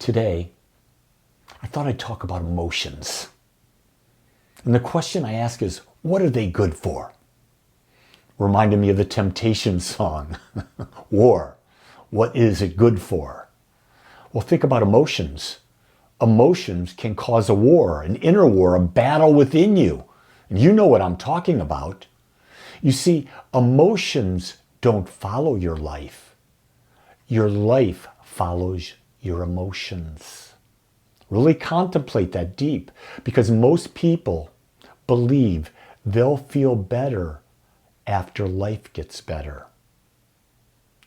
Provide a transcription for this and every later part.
Today, I thought I'd talk about emotions. And the question I ask is, what are they good for? Reminded me of the Temptations song, War. What is it good for? Well, think about emotions. Emotions can cause a war, an inner war, a battle within you. And you know what I'm talking about. You see, emotions don't follow your life. Your life follows your emotions. Really contemplate that deep, because most people believe they'll feel better after life gets better.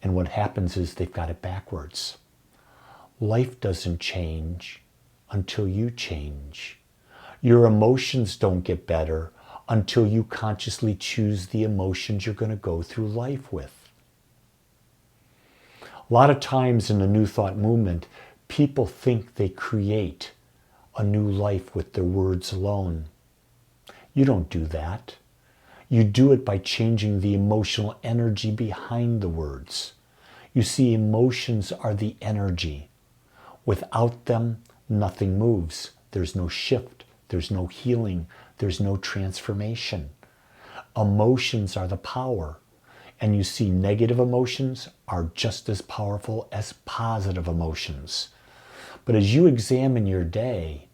And what happens is they've got it backwards. Life doesn't change until you change. Your emotions don't get better until you consciously choose the emotions you're going to go through life with. A lot of times in the New Thought movement, people think they create a new life with their words alone. You don't do that. You do it by changing the emotional energy behind the words. You see, emotions are the energy. Without them, nothing moves. There's no shift. There's no healing. There's no transformation. Emotions are the power. And you see, negative emotions are just as powerful as positive emotions. But as you examine your day,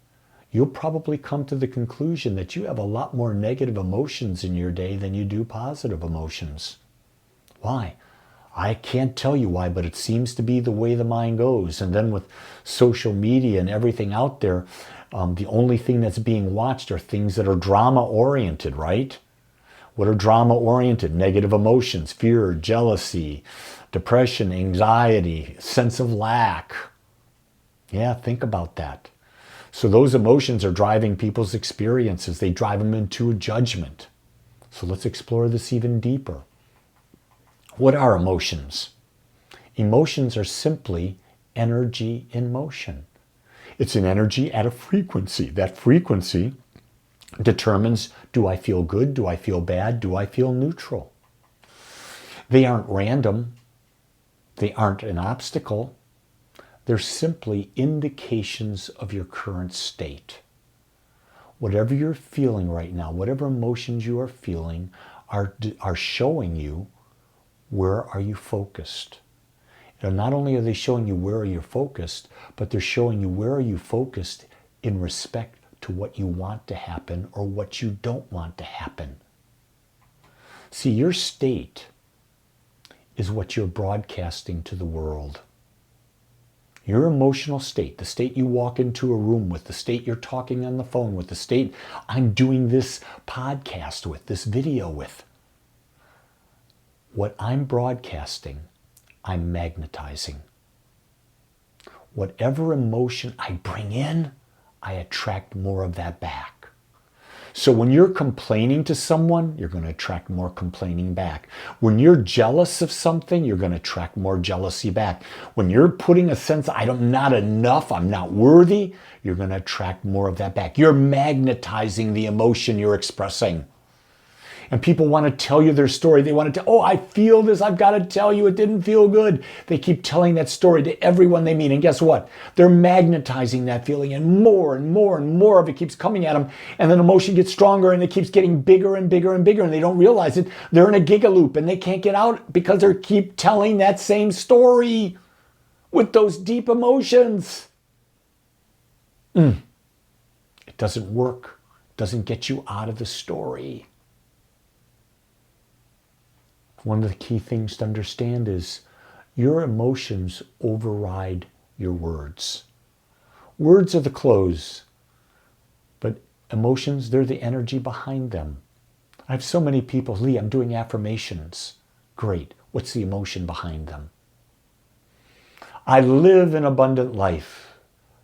you'll probably come to the conclusion that you have a lot more negative emotions in your day than you do positive emotions. Why? I can't tell you why, but it seems to be the way the mind goes. And then with social media and everything out there, the only thing that's being watched are things that are drama-oriented, right? What are drama-oriented? Negative emotions, fear, jealousy, depression, anxiety, sense of lack. Yeah, think about that. So those emotions are driving people's experiences. They drive them into a judgment. So let's explore this even deeper. What are emotions? Emotions are simply energy in motion. It's an energy at a frequency. That frequency determines, do I feel good? Do I feel bad? Do I feel neutral? They aren't random. They aren't an obstacle. They're simply indications of your current state. Whatever you're feeling right now, whatever emotions you are feeling are showing you, where are you focused? And not only are they showing you where are you focused, but they're showing you where are you focused in respect to what you want to happen or what you don't want to happen. See, your state is what you're broadcasting to the world. Your emotional state, the state you walk into a room with, the state you're talking on the phone with, the state I'm doing this podcast with, this video with. What I'm broadcasting, I'm magnetizing. Whatever emotion I bring in, I attract more of that back. So when you're complaining to someone, you're going to attract more complaining back. When you're jealous of something, you're going to attract more jealousy back. When you're putting a sense, I'm not enough, I'm not worthy, you're going to attract more of that back. You're magnetizing the emotion you're expressing. And people want to tell you their story. They want to tell, I feel this. I've got to tell you, it didn't feel good. They keep telling that story to everyone they meet. And guess what? They're magnetizing that feeling, and more and more and more of it keeps coming at them. And then emotion gets stronger, and it keeps getting bigger and bigger and bigger. And they don't realize it. They're in a giga loop, and they can't get out because they keep telling that same story with those deep emotions. It doesn't work. It doesn't get you out of the story. One of the key things to understand is your emotions override your words. Words are the clothes, but emotions, they're the energy behind them. I have so many people, Lee, I'm doing affirmations. Great. What's the emotion behind them? I live an abundant life,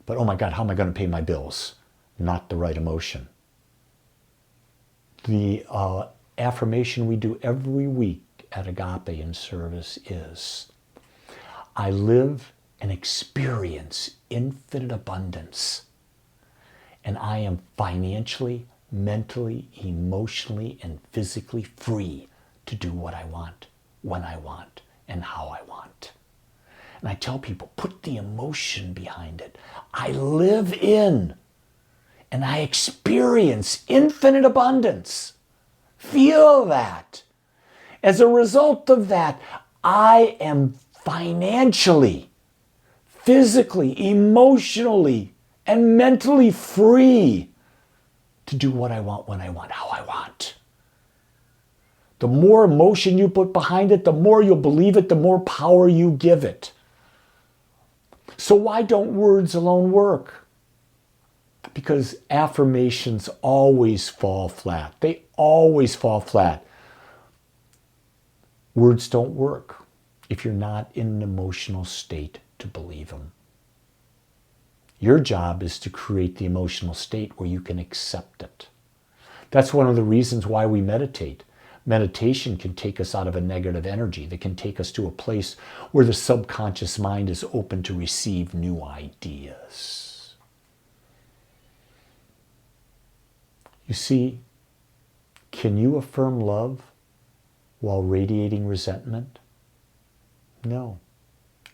but oh my God, how am I going to pay my bills? Not the right emotion. The affirmation we do every week at Agape in service is, I live and experience infinite abundance, and I am financially, mentally, emotionally, and physically free to do what I want, when I want, and how I want. And I tell people, put the emotion behind it. I live in and I experience infinite abundance. Feel that. As a result of that, I am financially, physically, emotionally, and mentally free to do what I want, when I want, how I want. The more emotion you put behind it, the more you'll believe it, the more power you give it. So why don't words alone work? Because affirmations always fall flat. They always fall flat. Words don't work if you're not in an emotional state to believe them. Your job is to create the emotional state where you can accept it. That's one of the reasons why we meditate. Meditation can take us out of a negative energy. That can take us to a place where the subconscious mind is open to receive new ideas. You see, can you affirm love while radiating resentment? No.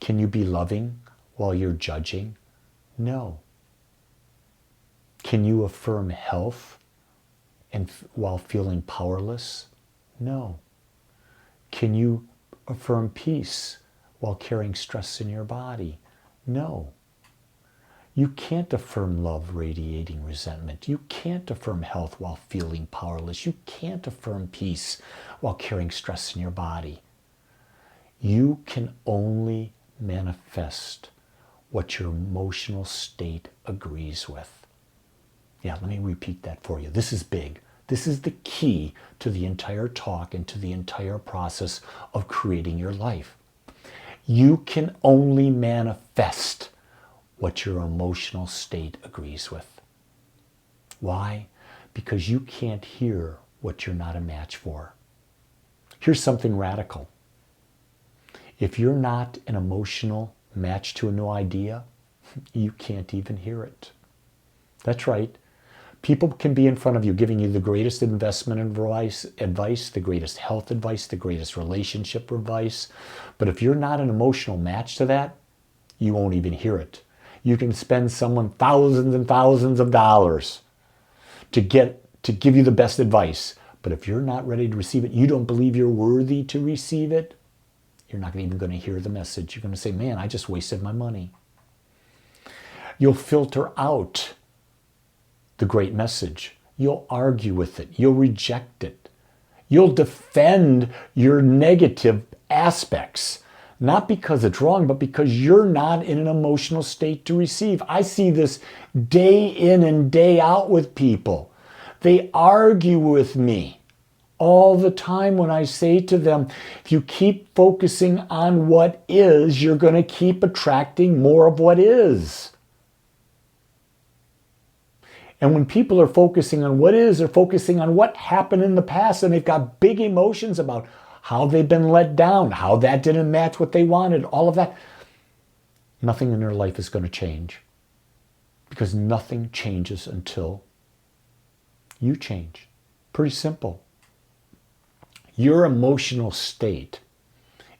Can you be loving while you're judging? No. Can you affirm health while feeling powerless? No. Can you affirm peace while carrying stress in your body? No. You can't affirm love radiating resentment. You can't affirm health while feeling powerless. You can't affirm peace while carrying stress in your body. You can only manifest what your emotional state agrees with. Yeah, let me repeat that for you. This is big. This is the key to the entire talk and to the entire process of creating your life. You can only manifest what your emotional state agrees with. Why? Because you can't hear what you're not a match for. Here's something radical. If you're not an emotional match to a new idea, you can't even hear it. That's right. People can be in front of you giving you the greatest investment advice, the greatest health advice, the greatest relationship advice. But if you're not an emotional match to that, you won't even hear it. You can spend someone thousands and thousands of dollars to give you the best advice. But if you're not ready to receive it, you don't believe you're worthy to receive it, you're not even going to hear the message. You're going to say, man, I just wasted my money. You'll filter out the great message. You'll argue with it. You'll reject it. You'll defend your negative aspects. Not because it's wrong, but because you're not in an emotional state to receive. I see this day in and day out with people. They argue with me all the time when I say to them, if you keep focusing on what is, you're going to keep attracting more of what is. And when people are focusing on what is, they're focusing on what happened in the past, and they've got big emotions about how they've been let down, how that didn't match what they wanted, all of that. Nothing in their life is going to change, because nothing changes until you change. Pretty simple. Your emotional state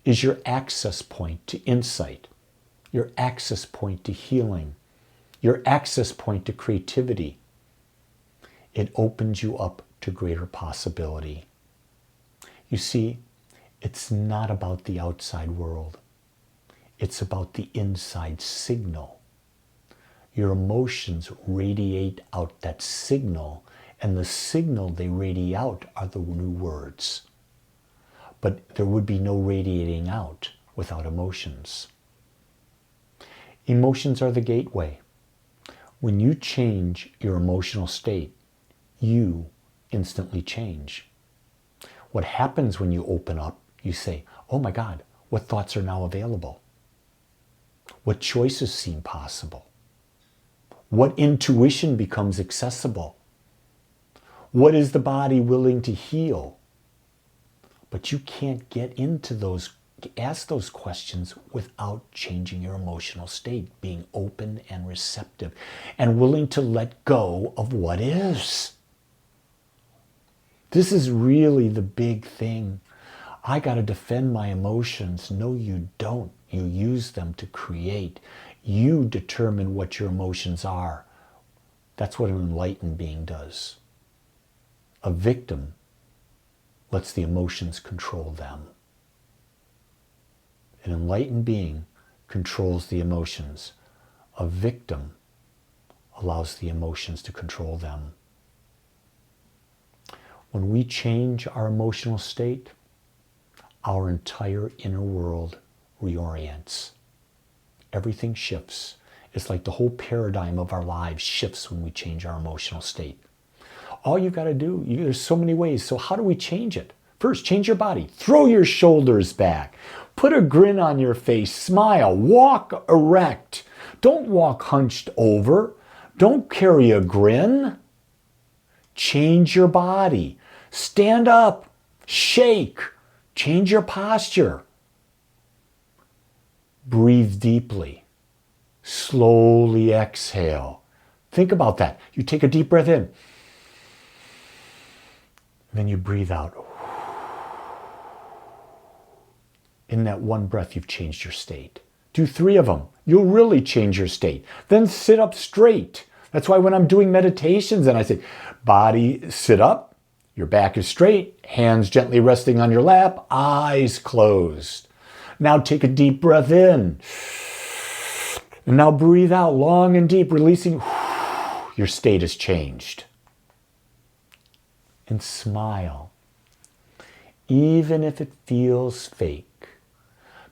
is your access point to insight, your access point to healing, your access point to creativity. It opens you up to greater possibility. You see, it's not about the outside world. It's about the inside signal. Your emotions radiate out that signal, and the signal they radiate out are the new words. But there would be no radiating out without emotions. Emotions are the gateway. When you change your emotional state, you instantly change. What happens when you open up, you say, oh my God, what thoughts are now available? What choices seem possible? What intuition becomes accessible? What is the body willing to heal? But you can't get into ask those questions without changing your emotional state, being open and receptive and willing to let go of what is. This is really the big thing. I got to defend my emotions. No, you don't. You use them to create. You determine what your emotions are. That's what an enlightened being does. A victim lets the emotions control them. An enlightened being controls the emotions. A victim allows the emotions to control them. When we change our emotional state, our entire inner world reorients. Everything shifts. It's like the whole paradigm of our lives shifts when we change our emotional state. All you got to do, there's so many ways. So how do we change it? First, change your body. Throw your shoulders back. Put a grin on your face. Smile. Walk erect. Don't walk hunched over. Don't carry a grin. Change your body. Stand up. Shake. Change your posture. Breathe deeply. Slowly exhale. Think about that. You take a deep breath in. Then you breathe out. In that one breath, you've changed your state. Do 3 of them. You'll really change your state. Then sit up straight. That's why when I'm doing meditations and I say, body, sit up, your back is straight, hands gently resting on your lap, eyes closed. Now take a deep breath in. And now breathe out long and deep, releasing. Your state has changed. And smile, even if it feels fake.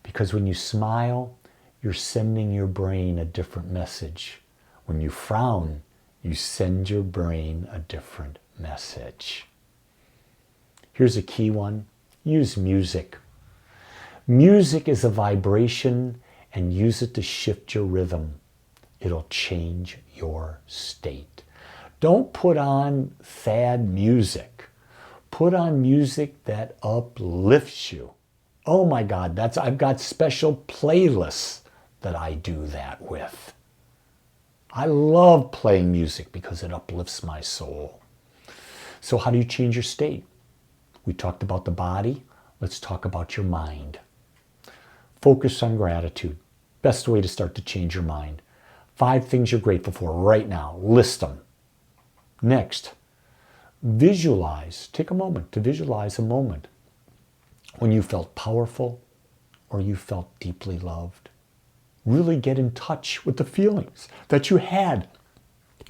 Because when you smile, you're sending your brain a different message. When you frown, you send your brain a different message. Here's a key one. Use music. Music is a vibration, and use it to shift your rhythm. It'll change your state. Don't put on sad music. Put on music that uplifts you. Oh my God, I've got special playlists that I do that with. I love playing music because it uplifts my soul. So how do you change your state? We talked about the body. Let's talk about your mind. Focus on gratitude. Best way to start to change your mind. 5 things you're grateful for right now. List them. Next, visualize. Take a moment to visualize a moment when you felt powerful or you felt deeply loved. Really get in touch with the feelings that you had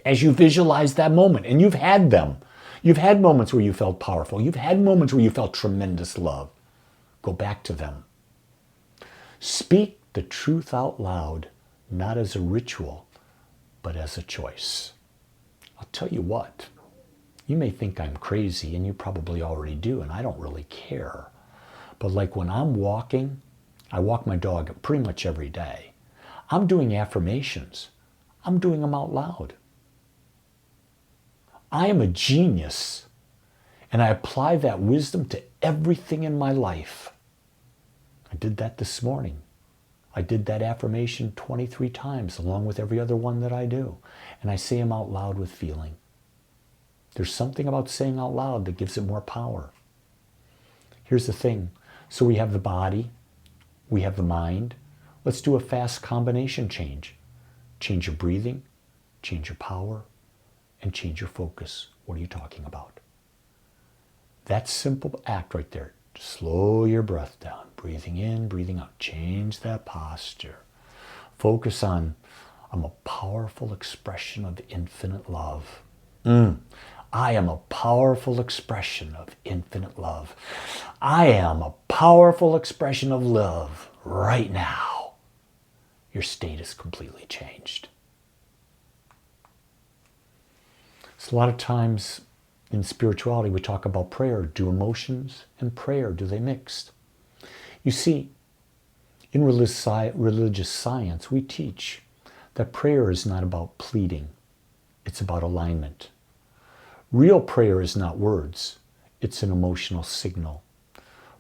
as you visualize that moment. And you've had them. You've had moments where you felt powerful. You've had moments where you felt tremendous love. Go back to them. Speak the truth out loud, not as a ritual, but as a choice. I'll tell you what, you may think I'm crazy, and you probably already do, and I don't really care. But like when I'm walking, I walk my dog pretty much every day. I'm doing affirmations. I'm doing them out loud. I am a genius, and I apply that wisdom to everything in my life. I did that this morning. I did that affirmation 23 times, along with every other one that I do. And I say them out loud with feeling. There's something about saying out loud that gives it more power. Here's the thing. So we have the body, we have the mind. Let's do a fast combination change. Change your breathing, change your power, and change your focus. What are you talking about? That simple act right there. Slow your breath down. Breathing in, breathing out. Change that posture. Focus on, I'm a powerful expression of infinite love. I am a powerful expression of infinite love. I am a powerful expression of love right now. Your state is completely changed. So a lot of times in spirituality, we talk about prayer. Do emotions and prayer, do they mix? You see, in religious science, we teach that prayer is not about pleading. It's about alignment. Real prayer is not words. It's an emotional signal.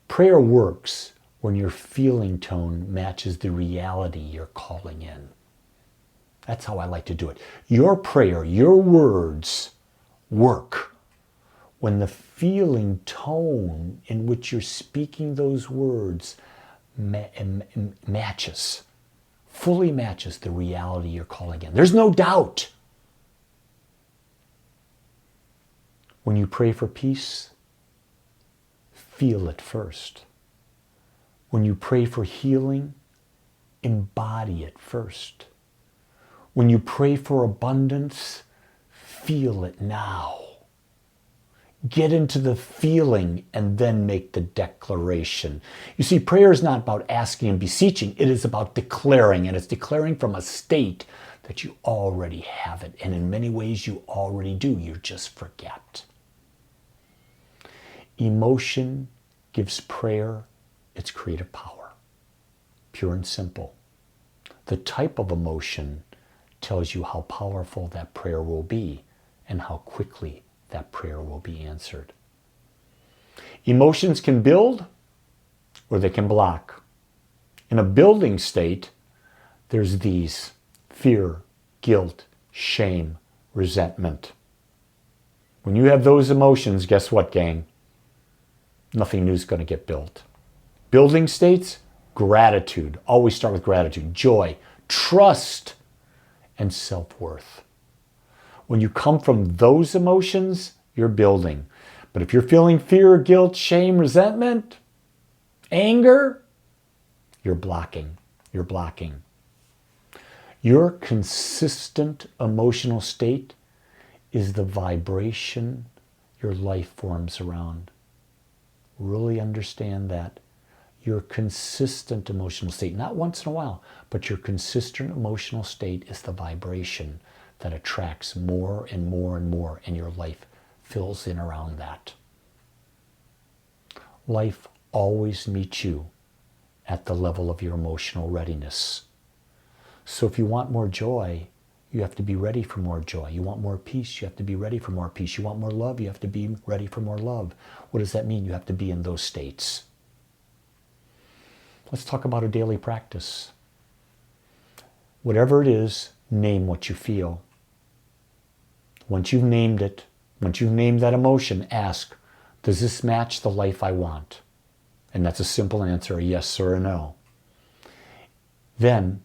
Prayer works when your feeling tone matches the reality you're calling in. That's how I like to do it. Your prayer, your words work when the feeling tone in which you're speaking those words matches, fully matches the reality you're calling in. There's no doubt. When you pray for peace, feel it first. When you pray for healing, embody it first. When you pray for abundance, feel it now. Get into the feeling and then make the declaration. You see, prayer is not about asking and beseeching. It is about declaring, and it's declaring from a state that you already have it. And in many ways, you already do. You just forget. Emotion gives prayer its creative power. Pure and simple. The type of emotion tells you how powerful that prayer will be and how quickly that prayer will be answered. Emotions can build or they can block. In a building state, there's these: fear, guilt, shame, resentment. When you have those emotions, guess what, gang? Nothing new is going to get built. Building states, gratitude. Always start with gratitude, joy, trust, and self-worth. When you come from those emotions, you're building. But if you're feeling fear, guilt, shame, resentment, anger, you're blocking. You're blocking. Your consistent emotional state is the vibration your life forms around. Really understand that. Your consistent emotional state, not once in a while, but your consistent emotional state is the vibration that attracts more and more and more, and your life fills in around that. Life always meets you at the level of your emotional readiness. So if you want more joy, you have to be ready for more joy. You want more peace, you have to be ready for more peace. You want more love, you have to be ready for more love. What does that mean? You have to be in those states. Let's talk about a daily practice. Whatever it is, name what you feel. Once you've named it, once you've named that emotion, ask, does this match the life I want? And that's a simple answer, a yes or a no. Then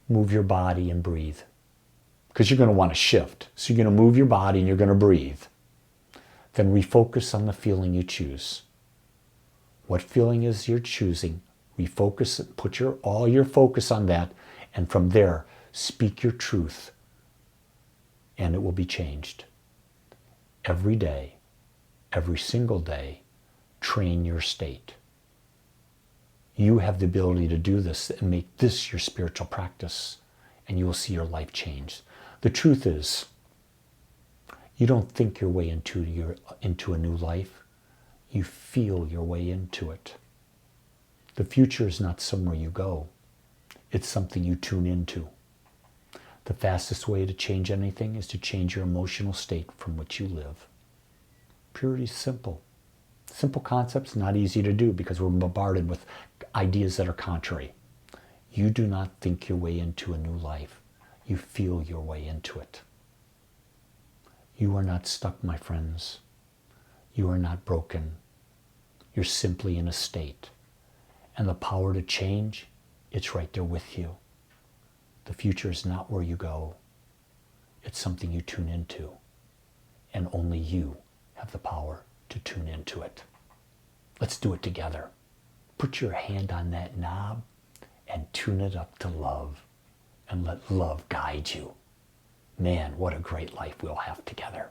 move your body and breathe. Because you're going to want to shift. So you're going to move your body and you're going to breathe. Then refocus on the feeling you choose. What feeling is you're choosing? Refocus, put all your focus on that, and from there, speak your truth, and it will be changed. Every day, every single day, train your state. You have the ability to do this and make this your spiritual practice, and you will see your life change. The truth is, you don't think your way into a new life. You feel your way into it. The future is not somewhere you go. It's something you tune into. The fastest way to change anything is to change your emotional state from which you live. Purity is simple. Simple concepts, not easy to do because we're bombarded with ideas that are contrary. You do not think your way into a new life. You feel your way into it. You are not stuck, my friends. You are not broken. You're simply in a state. And the power to change, it's right there with you. The future is not where you go. It's something you tune into. And only you have the power to tune into it. Let's do it together. Put your hand on that knob and tune it up to love. And let love guide you. Man, what a great life we'll have together.